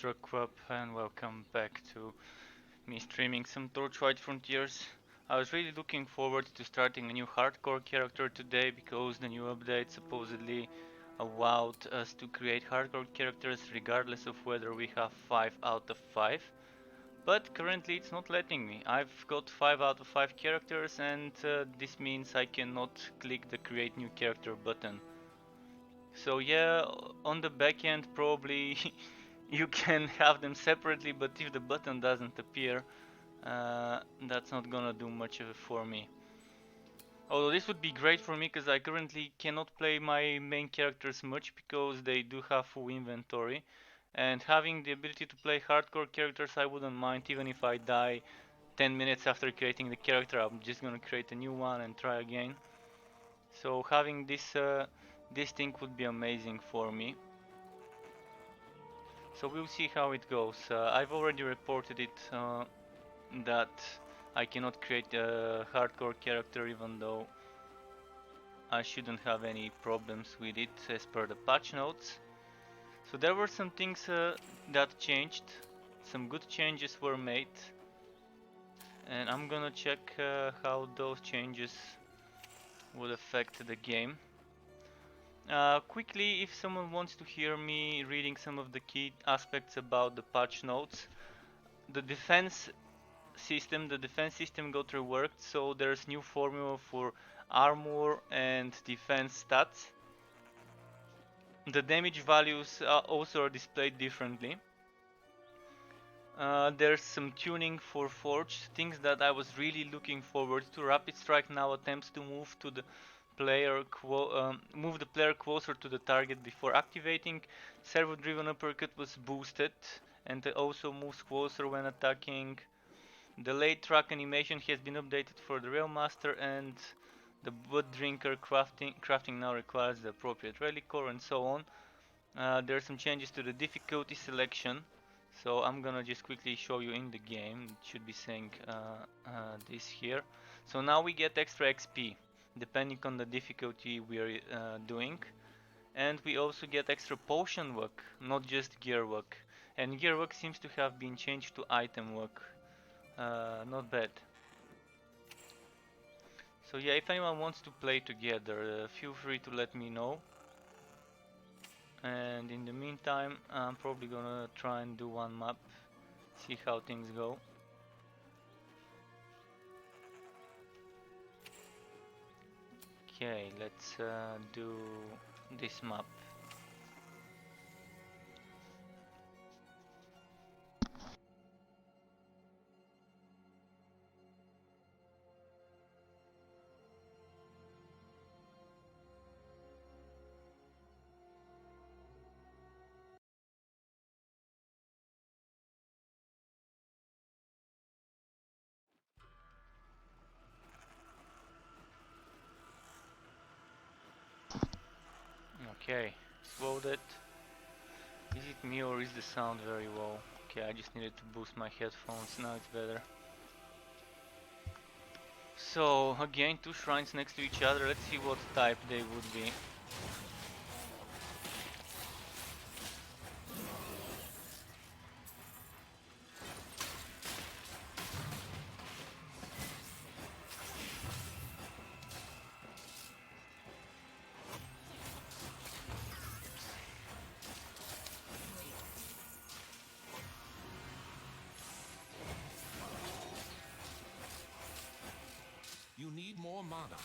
Struck and welcome back to me streaming some Torchlight Frontiers. I was really looking forward to starting a new hardcore character today because the new update supposedly allowed us to create hardcore characters regardless of whether we have 5 out of 5. But currently it's not letting me. I've got 5 out of 5 characters and this means I cannot click the create new character button. So yeah, on the back end probably you can have them separately, but if the button doesn't appear, that's not gonna do much of it for me. Although this would be great for me because I currently cannot play my main characters much because they do have full inventory. And having the ability to play hardcore characters I wouldn't mind, even if I die 10 minutes after creating the character. I'm just gonna create a new one and try again. So having this thing would be amazing for me. So we'll see how it goes. I've already reported it that I cannot create a hardcore character even though I shouldn't have any problems with it as per the patch notes. So there were some things that changed, some good changes were made, and I'm gonna check how those changes would affect the game. Quickly, if someone wants to hear me reading some of the key aspects about the patch notes, the defense system got reworked, so there's new formula for armor and defense stats. The damage values also are displayed differently. There's some tuning for forged, things that I was really looking forward to. Rapid Strike now attempts to move the player closer to the target before activating. Servo-driven uppercut was boosted and it also moves closer when attacking. The late track animation has been updated for the Rail Master, and the Blood Drinker crafting now requires the appropriate relic core and so on. There are some changes to the difficulty selection, so I'm gonna just quickly show you in the game. It should be saying this here. So now we get extra XP depending on the difficulty we're doing, and we also get extra potion luck, not just gear luck. And gear luck seems to have been changed to item luck. Not bad. So yeah, if anyone wants to play together, feel free to let me know. And in the meantime, I'm probably gonna try and do one map, see how things go. Okay, let's do this map. Okay, it's loaded. Is it me or is the sound very low? Okay, I just needed to boost my headphones, now it's better. So, again, two shrines next to each other, let's see what type they would be. You need more mana.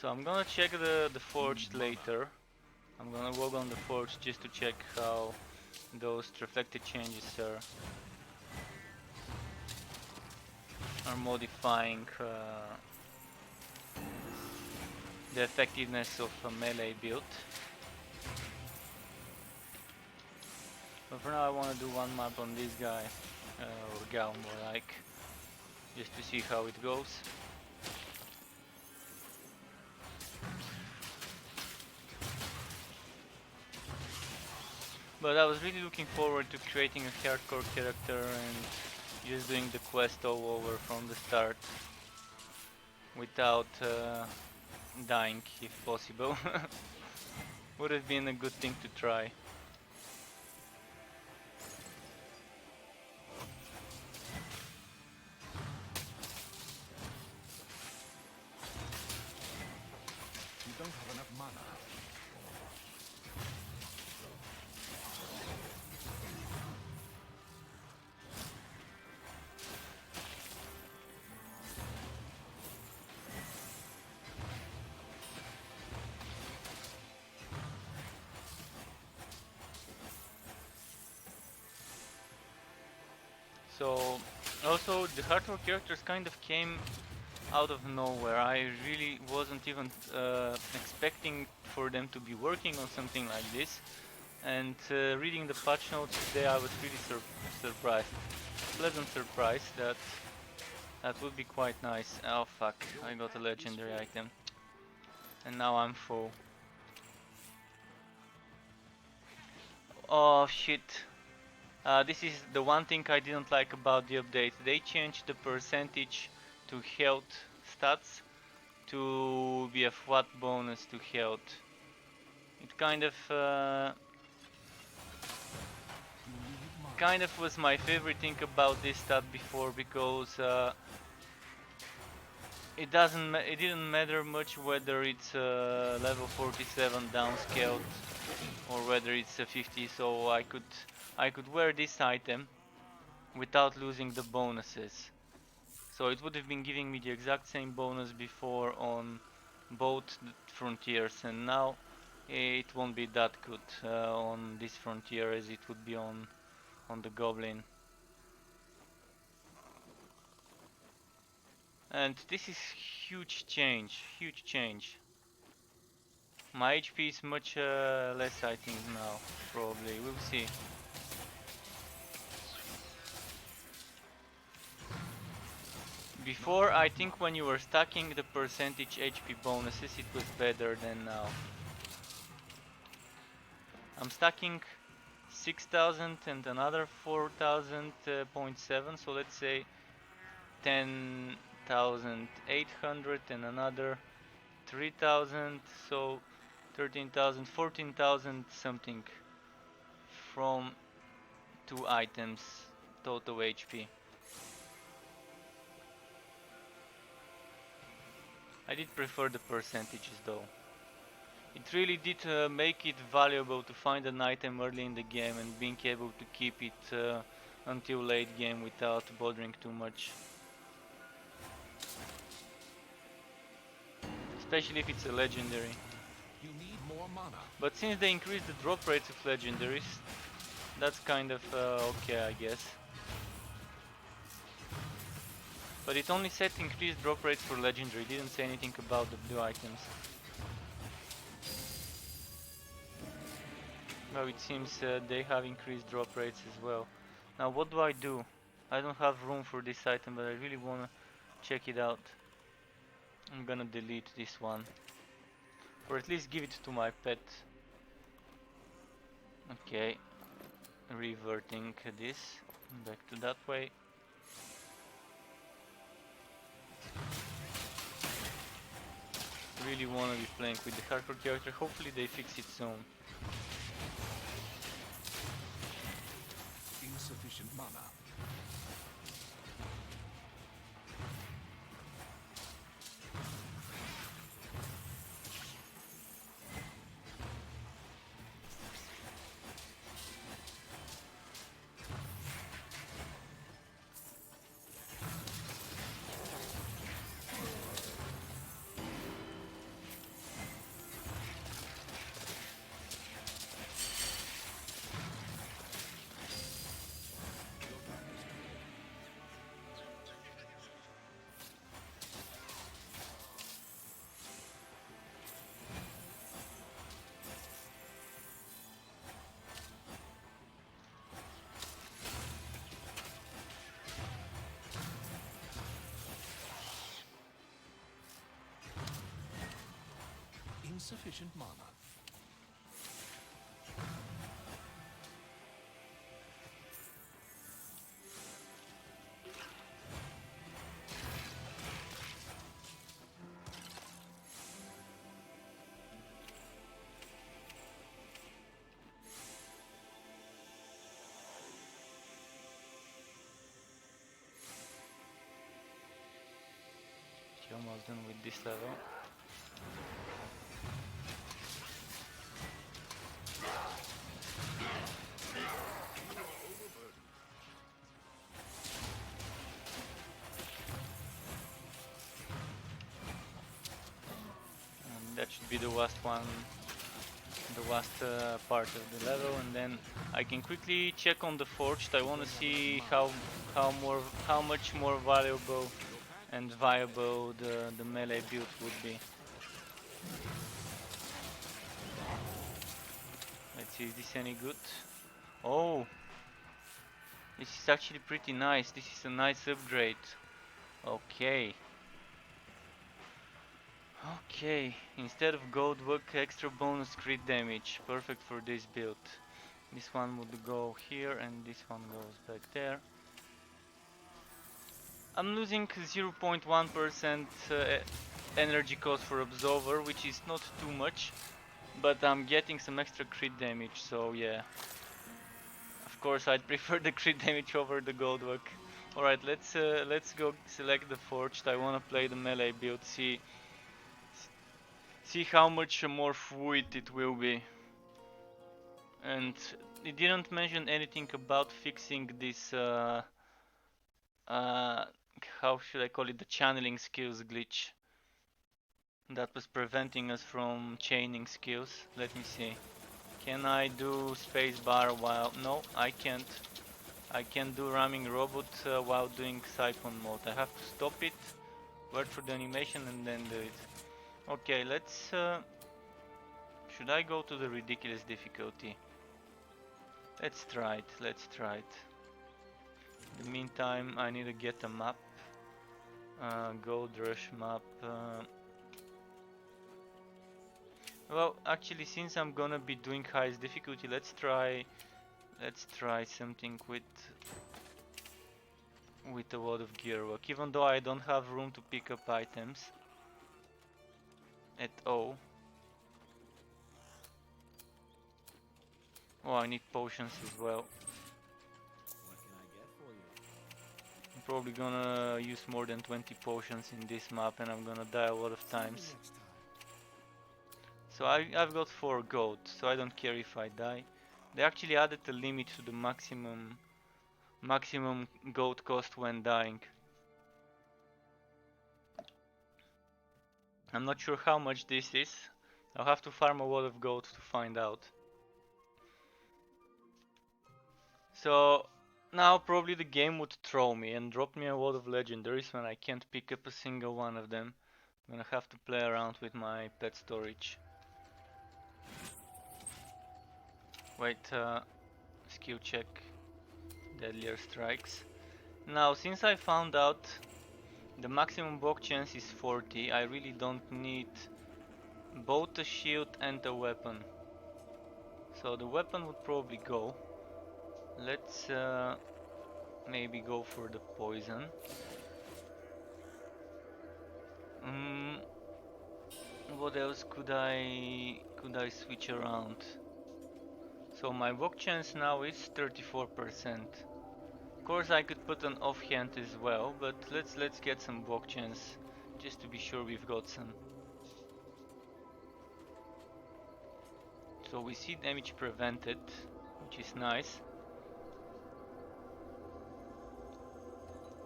So I'm gonna check the forged later. I'm gonna walk on the forge just to check how those reflected changes are modifying the effectiveness of a melee build. But for now I want to do one map on this guy, or gal more like, just to see how it goes. But I was really looking forward to creating a hardcore character and just doing the quest all over from the start without dying if possible. Would have been a good thing to try. You don't have enough mana. So, also the hardcore characters kind of came out of nowhere. I really wasn't even expecting for them to be working on something like this. And reading the patch notes today, I was really surprised, pleasant surprise that that would be quite nice. Oh fuck, I got a legendary item, and now I'm full. Oh shit. This is the one thing I didn't like about the update. They changed the percentage to health stats to be a flat bonus to health. It kind of was my favorite thing about this stat before, because it didn't matter much whether it's level 47 downscaled or whether it's a 50, so I could wear this item without losing the bonuses. So it would have been giving me the exact same bonus before on both frontiers, and now it won't be that good on this frontier as it would be on the goblin. And this is huge change, huge change. My HP is much less, I think, now, probably, we'll see. Before, I think when you were stacking the percentage HP bonuses, it was better than now. I'm stacking 6000 and another 4000.7, so let's say 10,800 and another 3000, so 13,000, 14,000 something from 2 items total HP. I did prefer the percentages though. It really did make it valuable to find an item early in the game and being able to keep it until late game without bothering too much. Especially if it's a legendary. You need more mana. But since they increased the drop rates of legendaries, that's kind of okay, I guess. But it only said increased drop rates for legendary, it didn't say anything about the blue items. Well, it seems they have increased drop rates as well. Now what do I do? I don't have room for this item, but I really wanna check it out. I'm gonna delete this one. Or at least give it to my pet. Okay. Reverting this back to that way. Really wanna be playing with the hardcore character, hopefully they fix it soon. Insufficient mana. insufficient mana. Almost done with this level. And that should be the last one, the last part of the level, and then I can quickly check on the forged. I want to see how much more valuable and viable the melee build would be. Let's see, is this any good? Oh, this is actually pretty nice. This is a nice upgrade. Okay. Okay, instead of gold work, extra bonus crit damage. Perfect for this build. This one would go here and this one goes back there. I'm losing 0.1% energy cost for Absolver, which is not too much, but I'm getting some extra crit damage, so yeah. Of course, I'd prefer the crit damage over the gold work. Alright, let's go select the forged. I wanna play the melee build, see how much more fluid it will be. And it didn't mention anything about fixing this how should I call it, the channeling skills glitch that was preventing us from chaining skills. Let me see. Can I do spacebar while... No, I can't. I can do ramming robot while doing siphon mode. I have to stop it, wait for the animation and then do it. Okay, let's... should I go to the ridiculous difficulty? Let's try it, let's try it. In the meantime, I need to get a map. Gold Rush map. Well, actually, since I'm gonna be doing highest difficulty, let's try something with a lot of gear work. Even though I don't have room to pick up items at all. Oh, I need potions as well. What can I get for you? I'm probably gonna use more than 20 potions in this map and I'm gonna die a lot of times. So I've got 4 gold, so I don't care if I die. They actually added a limit to the maximum gold cost when dying. I'm not sure how much this is. I'll have to farm a lot of gold to find out. So now probably the game would throw me and drop me a lot of legendaries when I can't pick up a single one of them. I'm gonna have to play around with my pet storage. Wait, skill check, deadlier strikes. Now since I found out the maximum block chance is 40, I really don't need both a shield and a weapon. So the weapon would probably go. Let's maybe go for the poison. What else could I switch around? So my block chance now is 34%. Of course I could put an offhand as well, but let's get some block chance just to be sure we've got some. So we see damage prevented, which is nice.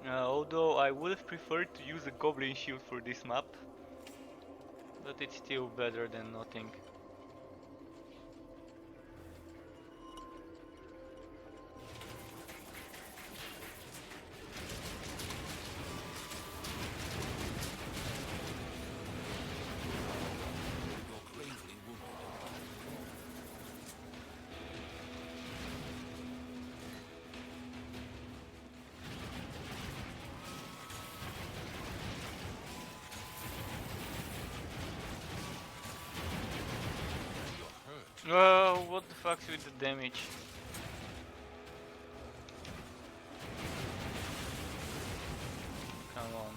Although I would have preferred to use a goblin shield for this map, but it's still better than nothing. Oh, what the fuck's with the damage? Come on.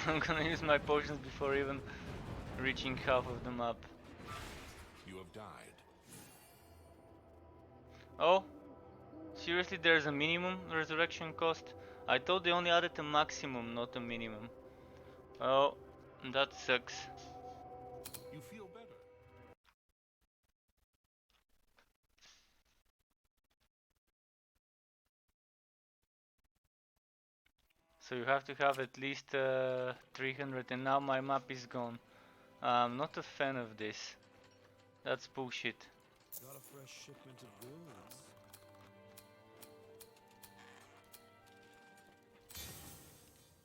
I'm gonna use my potions before even reaching half of the map. You have died. Oh, seriously, there's a minimum resurrection cost? I thought they only added a maximum, not a minimum. Oh, that sucks. You feel better. So you have to have at least 300, and now my map is gone. I'm not a fan of this. That's bullshit. Got a fresh shipment of goods.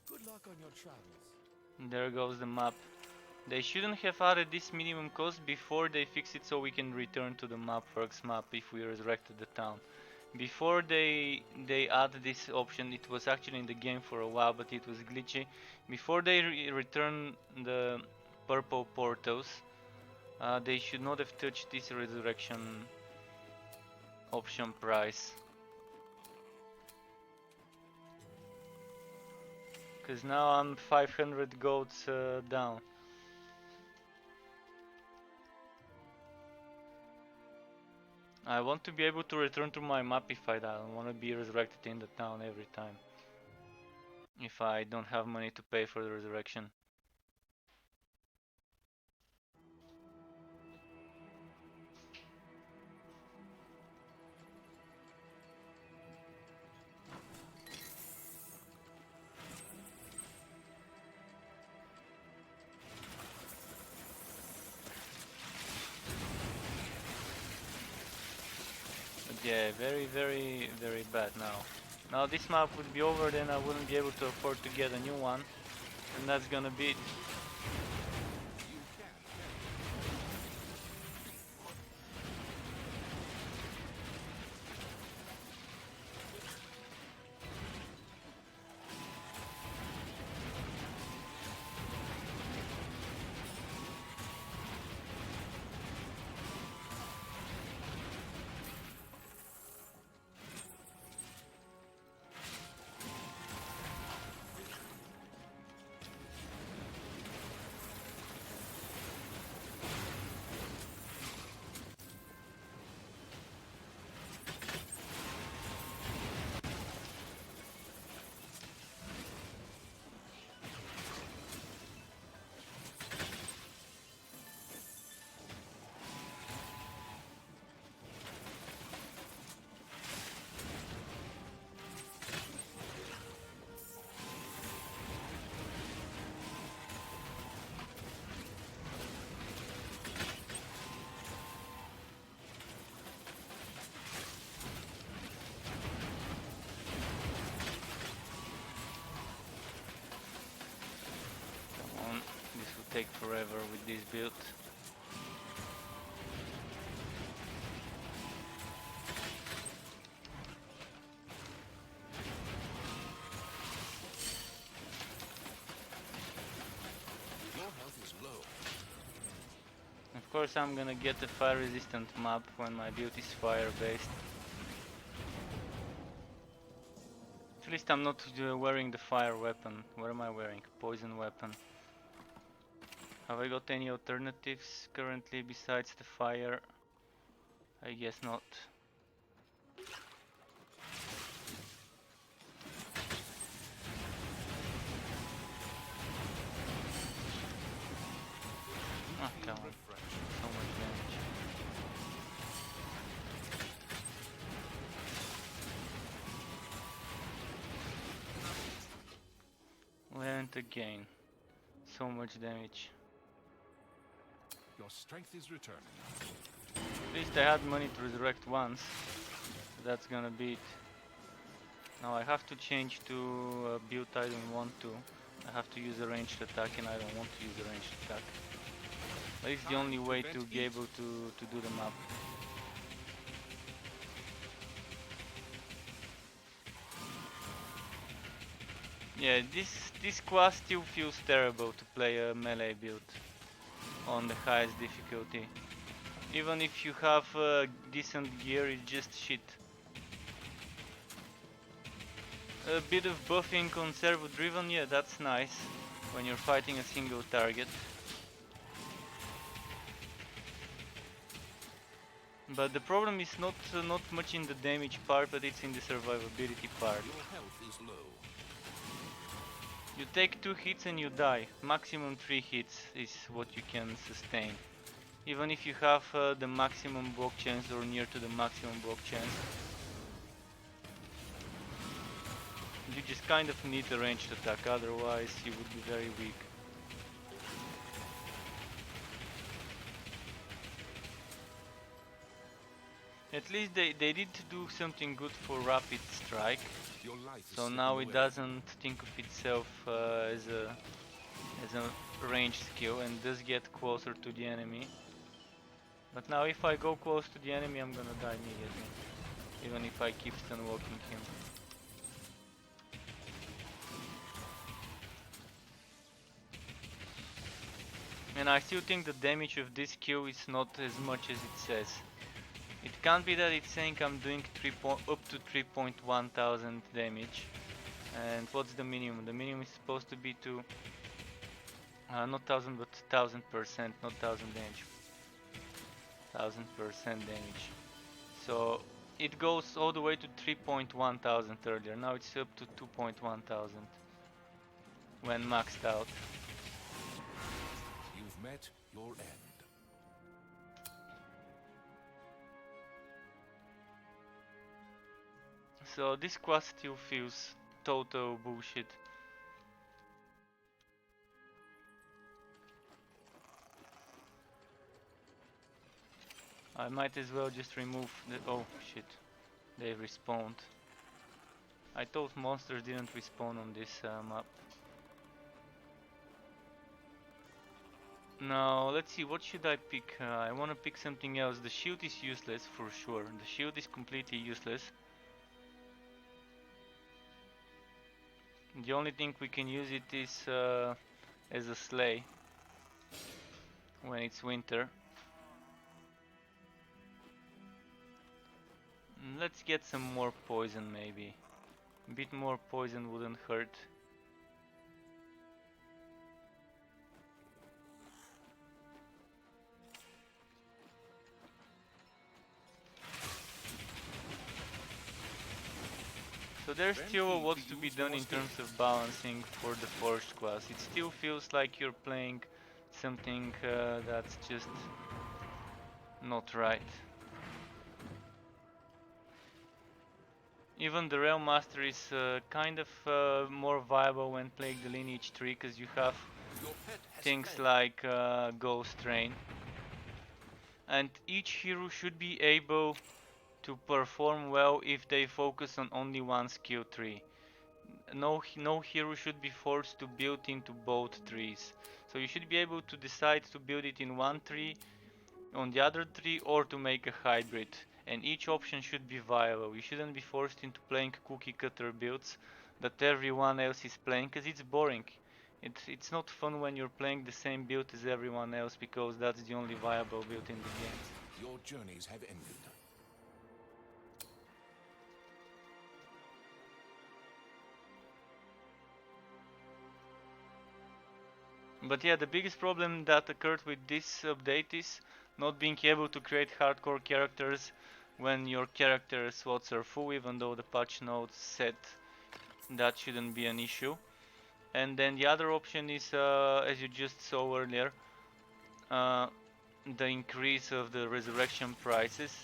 Good luck on your travels. There goes the map. They shouldn't have added this minimum cost before they fix it so we can return to the Mapworks map if we resurrected the town. Before they add this option, it was actually in the game for a while, but it was glitchy. Before they return the purple portals, they should not have touched this resurrection option price. Cause now I'm 500 golds down. I want to be able to return to my map if I die. I don't want to be resurrected in the town every time. If I don't have money to pay for the resurrection. But yeah, very bad now. Now this map would be over, then I wouldn't be able to afford to get a new one. And that's gonna be it. Come on, this will take forever with this build. Your health is low. Of course I'm gonna get a fire resistant map when my build is fire based. At least I'm not wearing the fire weapon. What am I wearing? Poison weapon. Have I got any alternatives currently besides the fire? I guess not. Ah, come on. So much damage. Went again. So much damage. Your strength is returning. At least I had money to resurrect once. So that's gonna be it. Now I have to change to a build I don't want to. I have to use a ranged attack and I don't want to use a ranged attack. But it's the only way to be able to do the map. Yeah, this quest still feels terrible to play a melee build on the highest difficulty. Even if you have decent gear, it's just shit. A bit of buffing on servo driven, yeah, that's nice when you're fighting a single target. But the problem is not much in the damage part, but it's in the survivability part. Your health is low. You take 2 hits and you die. Maximum 3 hits is what you can sustain. Even if you have the maximum block chance or near to the maximum block chance. You just kind of need a ranged attack, otherwise you would be very weak. At least they did do something good for rapid strike. Your life is So slipping now it away. doesn't think of itself as a range skill and does get closer to the enemy. But now if I go close to the enemy, I'm gonna die immediately, even if I keep stun walking him. And I still think the damage of this skill is not as much as it says. It can't be that it's saying I'm doing up to 3.1 thousand damage. And what's the minimum? The minimum is supposed to be to not 1000 but 1000%, not 1000 damage. 1000% damage. So it goes all the way to 3.1 thousand earlier. Now it's up to 2.1 thousand when maxed out. You've met your end. So this quest still feels total bullshit. I might as well just remove the... oh shit, they respawned. I thought monsters didn't respawn on this map. Now let's see, what should I pick? I wanna pick something else. The shield is useless for sure. The shield is completely useless. The only thing we can use it is as a sleigh when it's winter. Let's get some more poison maybe. A bit more poison wouldn't hurt. So there's still a lot to be done in terms of balancing for the forged class. It still feels like you're playing something that's just not right. Even the Realm Master is kind of more viable when playing the lineage tree, because you have Your pet has things fled. like Ghost Train. And each hero should be able to perform well if they focus on only one skill tree. No hero should be forced to build into both trees. So you should be able to decide to build it in one tree, on the other tree, or to make a hybrid. And each option should be viable. You shouldn't be forced into playing cookie cutter builds that everyone else is playing, because it's boring. It's not fun when you're playing the same build as everyone else, because that's the only viable build in the game. Your journeys have ended. But yeah, the biggest problem that occurred with this update is not being able to create hardcore characters when your character slots are full, even though the patch notes said that shouldn't be an issue. And then the other option is, as you just saw earlier, uh, the increase of the resurrection prices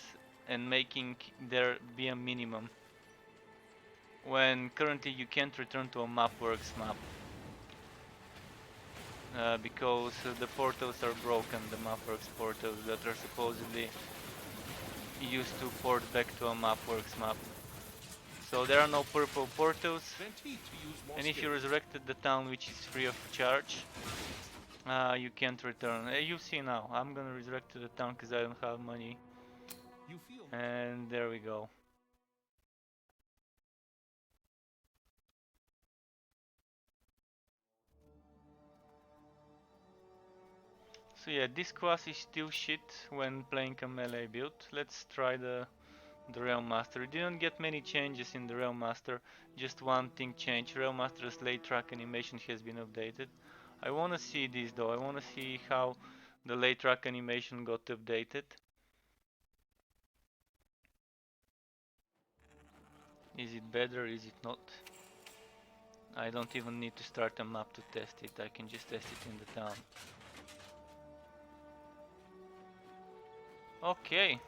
and making there be a minimum, when currently you can't return to a Mapworks map. Because the portals are broken, the Mapworks portals that are supposedly used to port back to a Mapworks map. So there are no purple portals, Plenty to use more and if you skill. resurrected the town, which is free of charge, you can't return. You see now, I'm gonna resurrect to the town because I don't have money, You feel and there we go. So yeah, this class is still shit when playing a melee build. Let's try the Realm Master. We didn't get many changes in the Realm Master, just one thing changed. Realm Master's late track animation has been updated. I wanna see this though, I wanna see how the late track animation got updated. Is it better, is it not? I don't even need to start a map to test it, I can just test it in the town. Okay,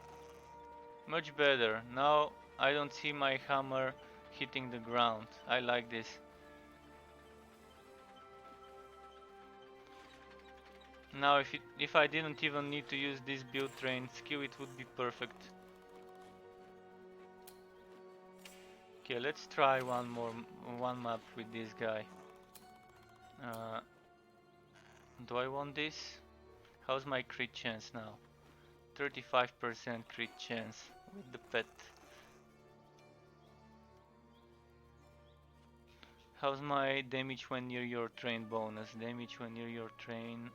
much better. Now I don't see my hammer hitting the ground. I like this. Now if I didn't even need to use this build train skill, it would be perfect. Okay, let's try one map with this guy. Uh, do I want this? How's my crit chance now? 35% crit chance with the pet. How's my damage when near your train bonus? Damage when near your train.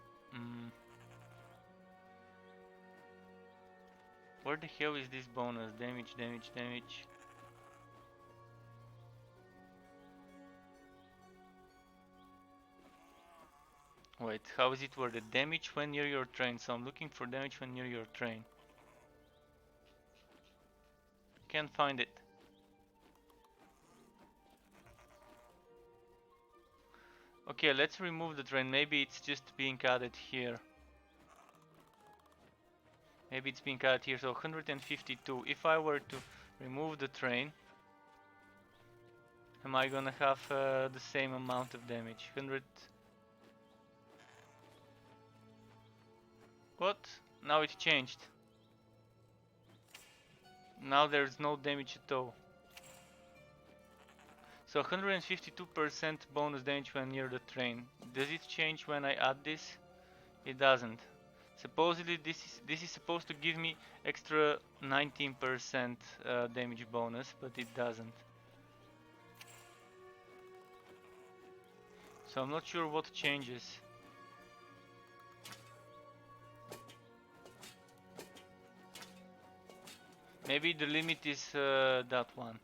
Where the hell is this bonus? Damage, damage, damage. Wait, how is it worded? Damage when near your train. So I'm looking for damage when near your train. Can't find it. Okay, let's remove the train. Maybe it's just being added here. Maybe it's being added here. So 152. If I were to remove the train, am I gonna have the same amount of damage? 100. What? Now it changed. Now there's no damage at all. So 152% bonus damage when near the train. Does it change when I add this? It doesn't. Supposedly this is supposed to give me extra 19% damage bonus, but it doesn't. So I'm not sure what changes. Maybe the limit is that one.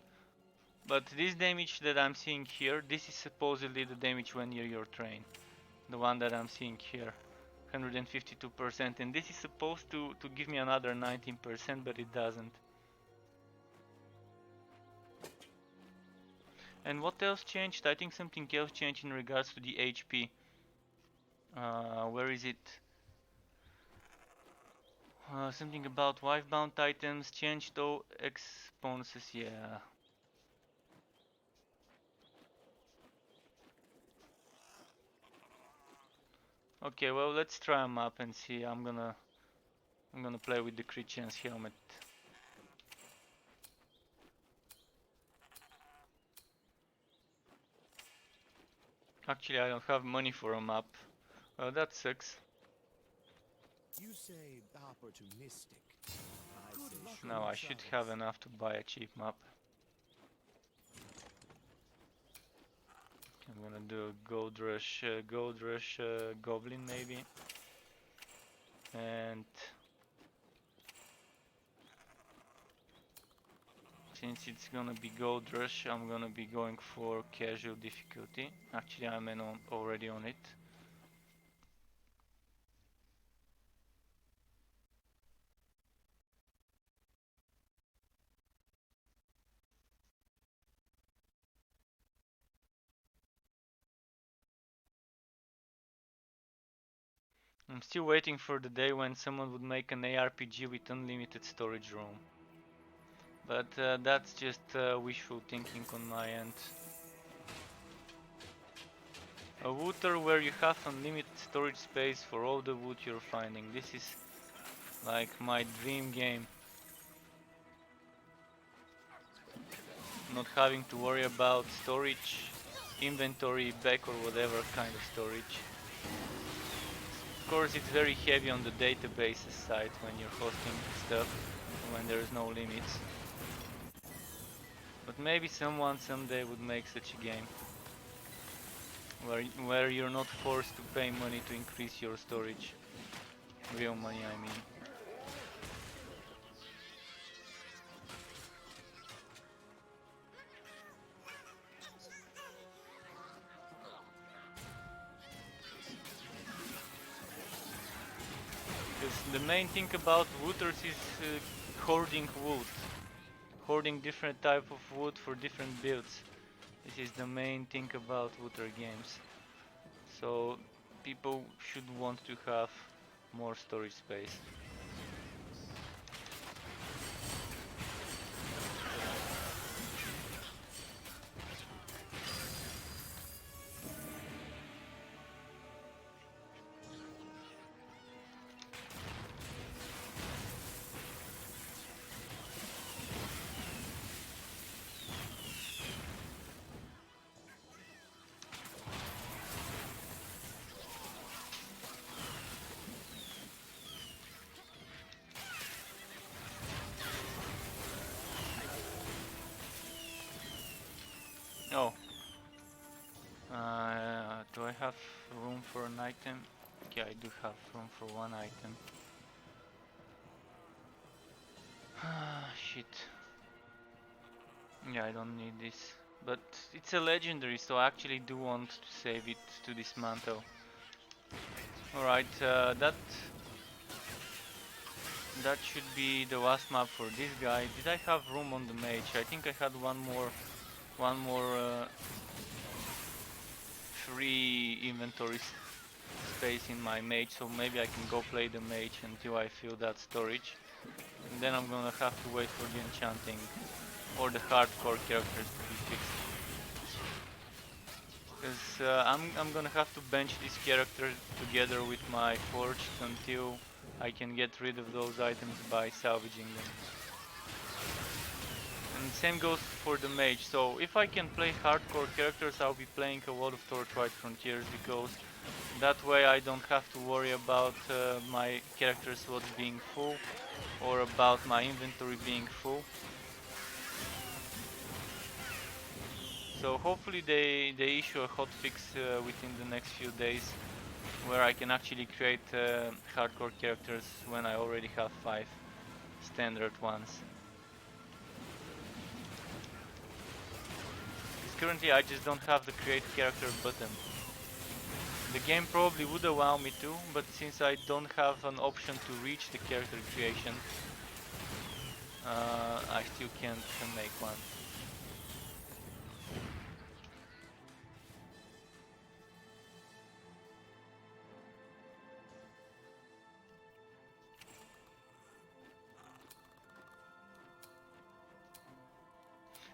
But this damage that I'm seeing here, this is supposedly the damage when near your train. The one that I'm seeing here. 152%, and this is supposed to give me another 19%, but it doesn't. And what else changed? I think something else changed in regards to the HP. Where is it? Something about wife-bound items changed though. X bonuses, yeah. Okay, well let's try them up and see. I'm gonna play with the crit chance helmet. Actually, I don't have money for a map. Well, that sucks. You say opportunistic. I say Now I should have enough to buy a cheap map. I'm gonna do a gold rush goblin maybe, and since it's gonna be gold rush, I'm gonna be going for casual difficulty. Actually, I'm already on it. I'm still waiting for the day when someone would make an ARPG with unlimited storage room. But that's just wishful thinking on my end. A wooter where you have unlimited storage space for all the wood you're finding. This is like my dream game. Not having to worry about storage, inventory, back or whatever kind of storage. Of course it's very heavy on the databases side when you're hosting stuff, when there's no limits. But maybe someone someday would make such a game where you're not forced to pay money to increase your storage. Real money, I mean. Because the main thing about wooders is hoarding wood. Hoarding different type of wood for different builds. This is the main thing about wooder games. So people should want to have more storage space. Oh, do I have room for an item? Okay, I do have room for one item. Ah, shit. Yeah, I don't need this. But it's a legendary, so I actually do want to save it to dismantle. Alright, that should be the last map for this guy. Did I have room on the mage? I think I had one more free inventory space in my mage, so maybe I can go play the mage until I fill that storage. And then I'm gonna have to wait for the enchanting or the hardcore characters to be fixed. Because I'm gonna have to bench this character together with my forged until I can get rid of those items by salvaging them. And same goes for the mage, so if I can play hardcore characters, I'll be playing a lot of Torchlight Frontiers, because that way I don't have to worry about my character slots being full or about my inventory being full. So hopefully they issue a hotfix within the next few days where I can actually create hardcore characters when I already have 5 standard ones. Because currently I just don't have the create character button. The game probably would allow me to, but since I don't have an option to reach the character creation, I still can't make one.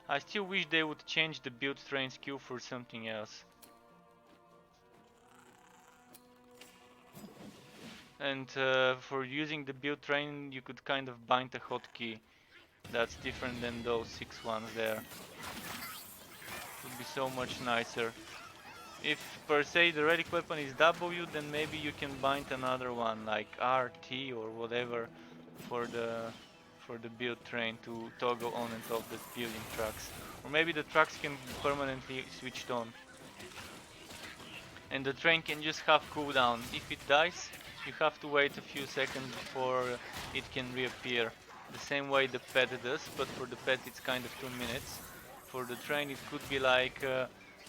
I still wish they would change the build train skill for something else. And for using the build train, you could kind of bind a hotkey that's different than those 6 ones there. Would be so much nicer. If per se the relic weapon is W, then maybe you can bind another one like RT or whatever for the build train to toggle on and off the building trucks. Or maybe the trucks can be permanently switched on. And the train can just have cooldown. If it dies, you have to wait a few seconds before it can reappear. The same way the pet does, but for the pet it's kind of 2 minutes. For the train it could be like,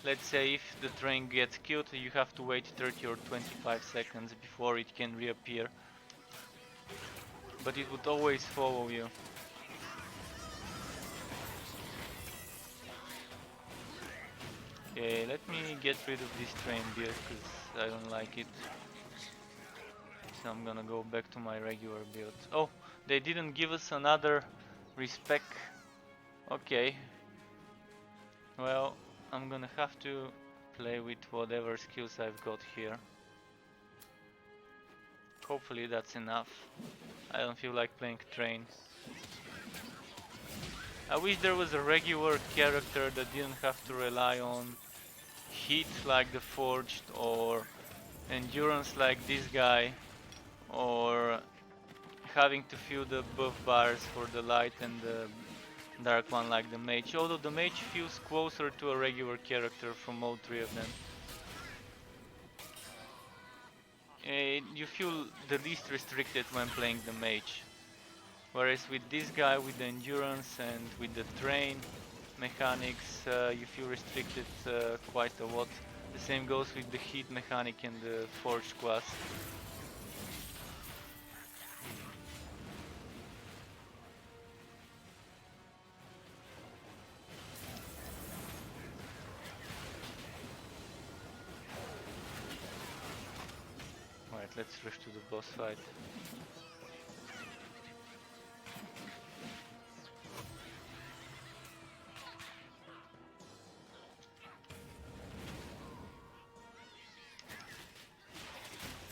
let's say if the train gets killed, you have to wait 30 or 25 seconds before it can reappear. But it would always follow you. Okay, let me get rid of this train build because I don't like it. So I'm gonna go back to my regular build. Oh, they didn't give us another respec. Okay. Well, I'm gonna have to play with whatever skills I've got here. Hopefully that's enough. I don't feel like playing train. I wish there was a regular character that didn't have to rely on heat like the forged or endurance like this guy, or having to fill the buff bars for the light and the dark one like the mage, although the mage feels closer to a regular character from all 3 of them. you feel the least restricted when playing the mage. Whereas with this guy, with the endurance and with the train mechanics, you feel restricted quite a lot. The same goes with the heat mechanic in the forge class. Alright, let's rush to the boss fight.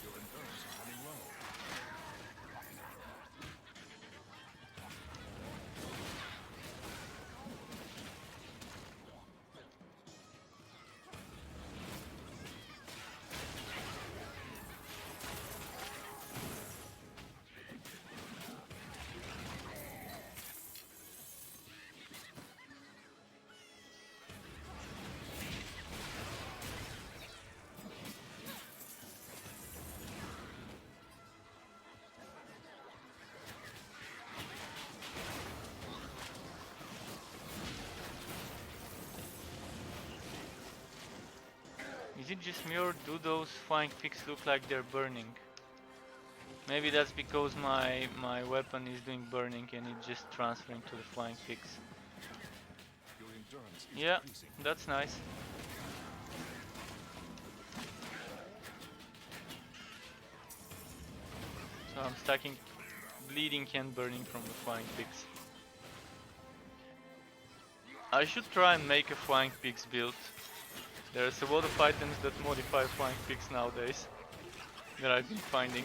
Your endurance is running low. Is it just me or do those flying pigs look like they're burning? Maybe that's because my weapon is doing burning and it's just transferring to the flying pigs. Your endurance is Yeah, decreasing. that's nice. So I'm stacking bleeding and burning from the flying pigs. I should try and make a flying pigs build. There's a lot of items that modify flying pigs nowadays that I've been finding.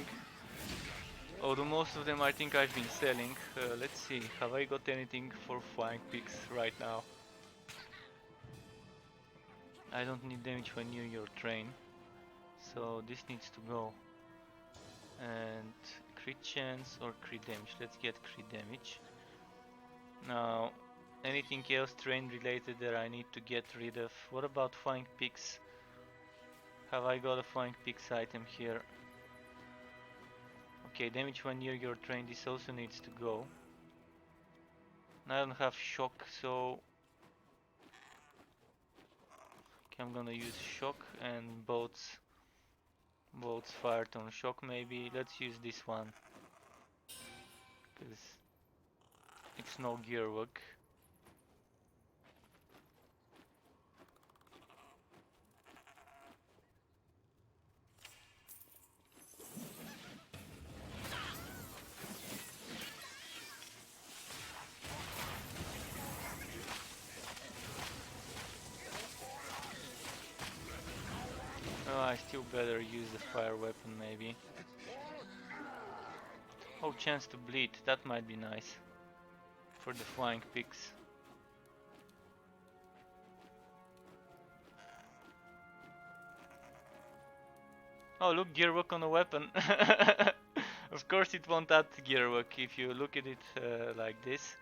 Although most of them I think I've been selling. Let's see, have I got anything for flying pigs right now? I don't need damage when near your train, so this needs to go. And crit chance or crit damage. Let's get crit damage. Now, anything else train related that I need to get rid of? What about flying pigs? Have I got a flying pigs item here? Okay, damage when near your train, this also needs to go. I don't have shock, so okay, I'm gonna use shock and boats fired on shock maybe. Let's use this one, because it's no gear work. Oh, I still better use the fire weapon maybe. Oh, chance to bleed, that might be nice for the flying pigs. Oh, look, gear work on a weapon. Of course it won't add gear work if you look at it like this.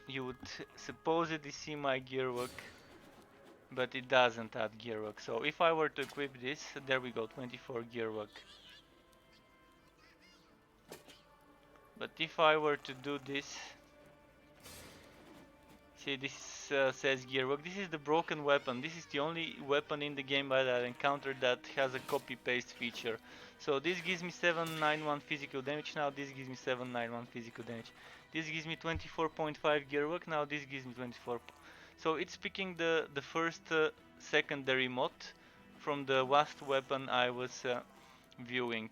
You would supposedly see my gear work, but it doesn't add gear work. So if I were to equip this, there we go, 24 gear work. But if I were to do this, see, this says gear work. This is the broken weapon. This is the only weapon in the game that I encountered that has a copy paste feature. So this gives me 791 physical damage, now this gives me 791 physical damage. This gives me 24.5 gear work, now this gives me 24. So it's picking the first secondary mod from the last weapon I was viewing.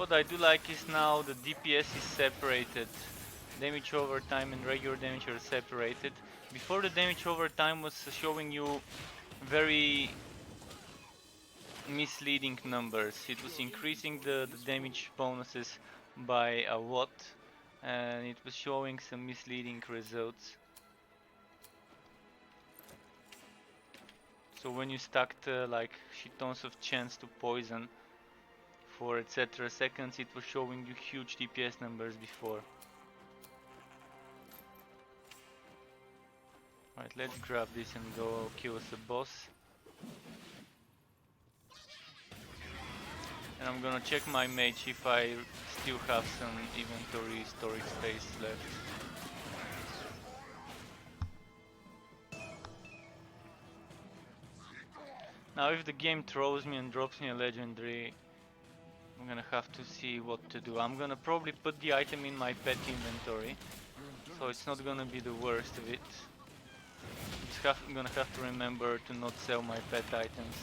What I do like is now the DPS is separated. Damage over time and regular damage are separated. Before, the damage over time was showing you very misleading numbers. It was increasing the damage bonuses by a lot, and it was showing some misleading results. So when you stacked like shit tons of chance to poison for etc seconds, it was showing you huge DPS numbers before. Right, let's grab this and go kill us a boss. And I'm gonna check my mage if I still have some inventory storage space left. Now if the game throws me and drops me a legendary, I'm gonna have to see what to do. I'm gonna probably put the item in my pet inventory, so it's not gonna be the worst of it. I'm gonna have to remember to not sell my pet items.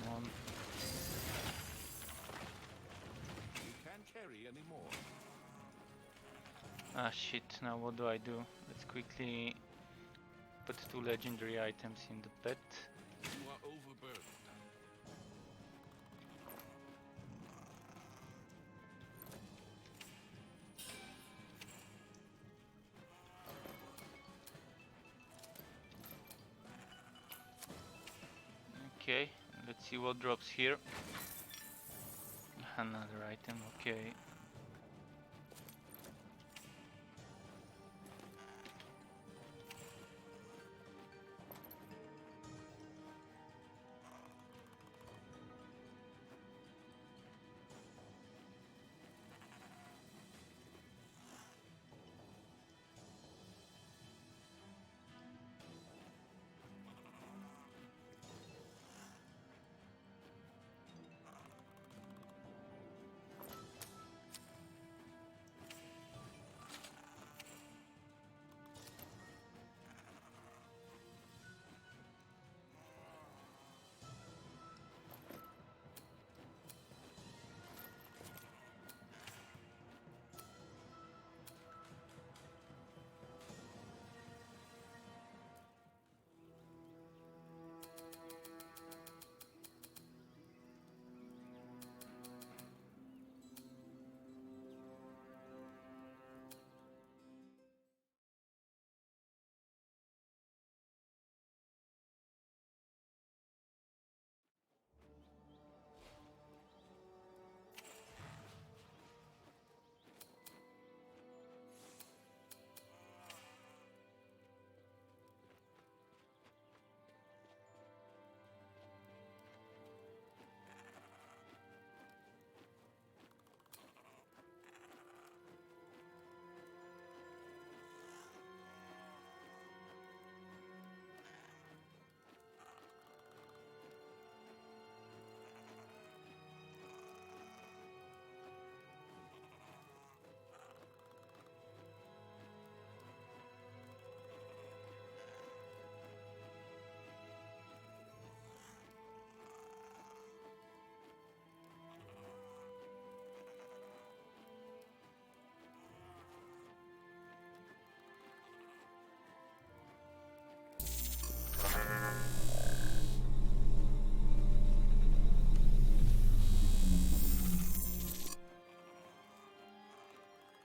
Come on. You can't carry anymore. Ah shit, now what do I do? Let's quickly put 2 legendary items in the pet. You are overburdened. Okay, let's see what drops here. Another item, okay.